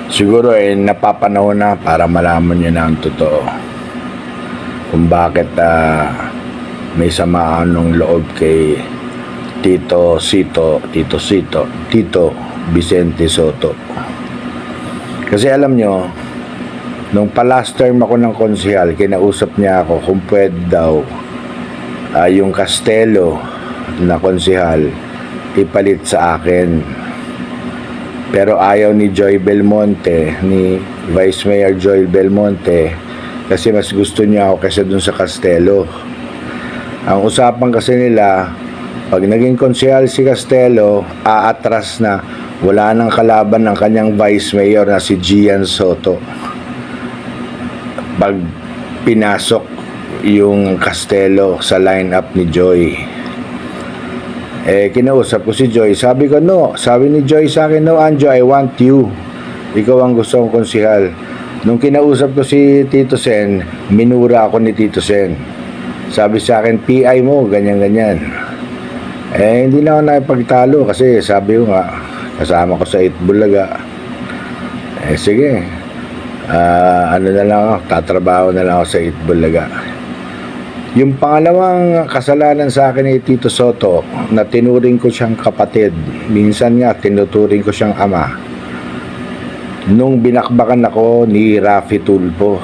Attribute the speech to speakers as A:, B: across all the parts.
A: Siguro napapanahon na para malaman nyo na ang totoo kung bakit may samaan ng loob kay Tito Vicente Sotto. Kasi alam nyo, nung pa-last term ako ng konsehal, kinausap niya ako kung pwede daw yung Castelo na konsehal ipalit sa akin. Pero ayaw ni Joy Belmonte, ni Vice Mayor Joy Belmonte, kasi mas gusto niya ako kaysa dun sa Castelo. Ang usapan kasi nila, pag naging konsehal si Castelo, aatras na, wala nang kalaban ng kanyang Vice Mayor na si Gian Soto. Pag pinasok yung Castelo sa lineup ni Joy, kinausap ko si Joy. Sabi ko, no. Sabi ni Joy sa akin, no, Anjo, I want you. Ikaw ang gusto kong konsehal. Nung kinausap ko si Tito Sen, minura ako ni Tito Sen. Sabi sa akin, PI mo, ganyan-ganyan. Hindi na ako nakipagtalo kasi sabi ko nga, kasama ko sa Itbulaga. Sige. Ano na lang ako, tatrabaho na lang ako sa Itbulaga. Yung pangalawang kasalanan sa akin ni Tito Sotto, na tinuring ko siyang kapatid, minsan nga tinuturing ko siyang ama, nung binakbakan ako ni Raffy Tulfo.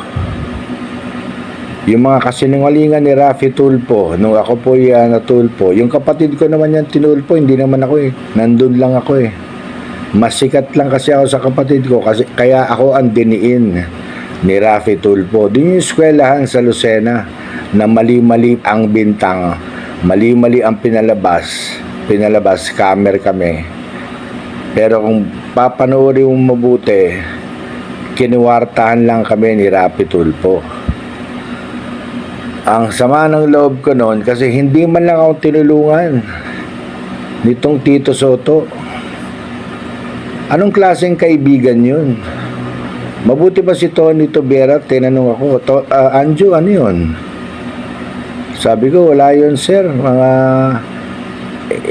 A: Yung mga kasinungalingan ni Raffy Tulfo, nung ako po natulpo, yung kapatid ko naman yan tinulpo, hindi naman ako nandun lang ako Masikat lang kasi ako sa kapatid ko, kasi, kaya ako ang diniin ni Raffy Tulfo. Doon yung eskwelahan sa Lucena, na mali-mali ang bintang, mali-mali ang pinalabas, camera kami. Pero kung papanoorin mo mabuti, kinuwartahan lang kami ni Raffy Tulfo. Ang sama ng loob ko noon kasi hindi man lang ako tinulungan nitong Tito Sotto. Anong klaseng kaibigan yun? Mabuti ba si Tony Tobera? Tinanong ako, Anjo, ano yun? Sabi ko, wala yun, sir. Mga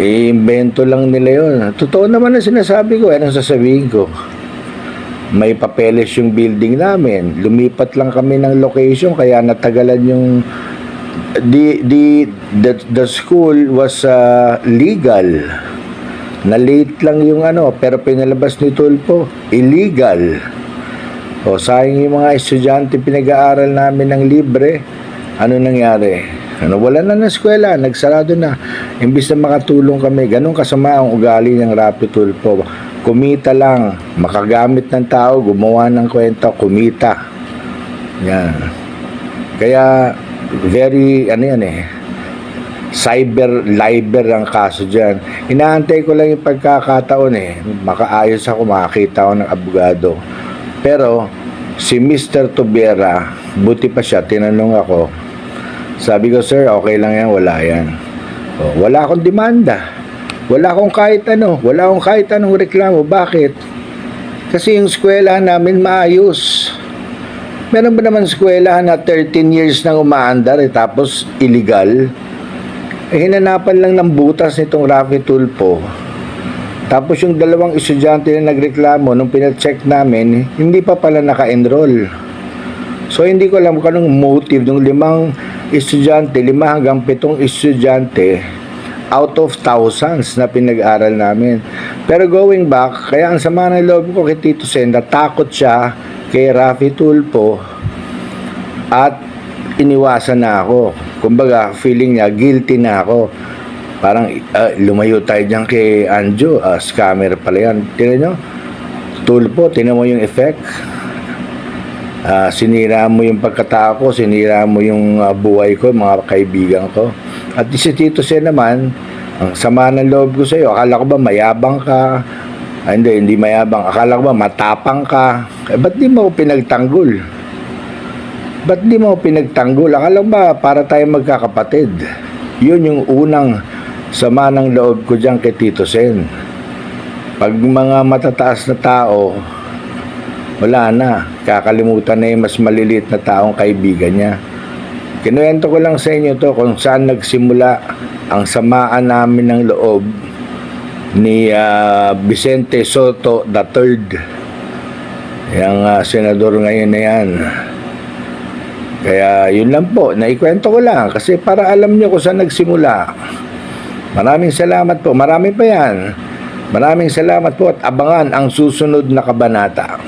A: invento lang nila yun. Totoo naman na sinasabi ko. Anong sasabihin ko? May papeles yung building namin. Lumipat lang kami ng location kaya natagalan yung the school was legal. Na late lang yung pero pinalabas ni Tulfo. Illegal. O sayang yung mga estudyante pinag-aaral namin ng libre. Ano nangyari? Wala na ng eskwela, nagsarado na. Imbis na makatulong kami, ganun kasama ang ugali ng Raffy Tulfo. Kumita lang, makagamit ng tao, gumawa ng kwento, kumita. Yan. Kaya, very, cyber ang kaso dyan. Inaantay ko lang yung pagkakataon makaayos ako, makakita ako ng abogado. Pero, si Mr. Tobera, buti pa siya, tinanong ako, sabi ko, sir, okay lang yan, wala yan. Wala akong demanda. Wala akong kahit anong reklamo. Bakit? Kasi yung eskwelahan namin maayos. Meron ba naman eskwelahan na 13 years nang umaandar tapos illegal? Hinanapan lang ng butas nitong Raffy Tulfo. Tapos yung dalawang estudyante na nagreklamo, nung pinacheck namin, hindi pa pala naka-enroll. So hindi ko alam kung anong motive ng 5 estudyante, 5 hanggang 7 estudyante out of thousands na pinag-aral namin. Pero going back, kaya ang sama ng loob ko kay Tito Sen, natakot siya kay Raffy Tulfo at iniwasan na ako. Kumbaga, feeling niya, guilty na ako. Parang lumayo tayo dyan kay Anjo, scammer pala yan. Tinan nyo, Tulfo, tinan mo yung effect. Sinira mo yung pagkatao ko, sinira mo yung buhay ko, mga kaibigan ko. At si Tito Sen naman, ang sama ng loob ko sa iyo, akala ko ba mayabang ka? Hindi mayabang. Akala ko ba matapang ka? Ba't di mo pinagtanggol? Akala ko ba para tayo magkakapatid? Yun yung unang sama ng loob ko dyan kay Tito Sen. Pag mga matataas na tao, wala na. Kakalimutan na yung mas maliliit na taong kaibigan niya. Kinuwento ko lang sa inyo to kung saan nagsimula ang samaan namin ng loob ni Vicente Sotto III. Yung senador ngayon na yan. Kaya yun lang po, naikwento ko lang kasi para alam nyo kung saan nagsimula. Maraming salamat po, marami pa yan. Maraming salamat po at abangan ang susunod na kabanata.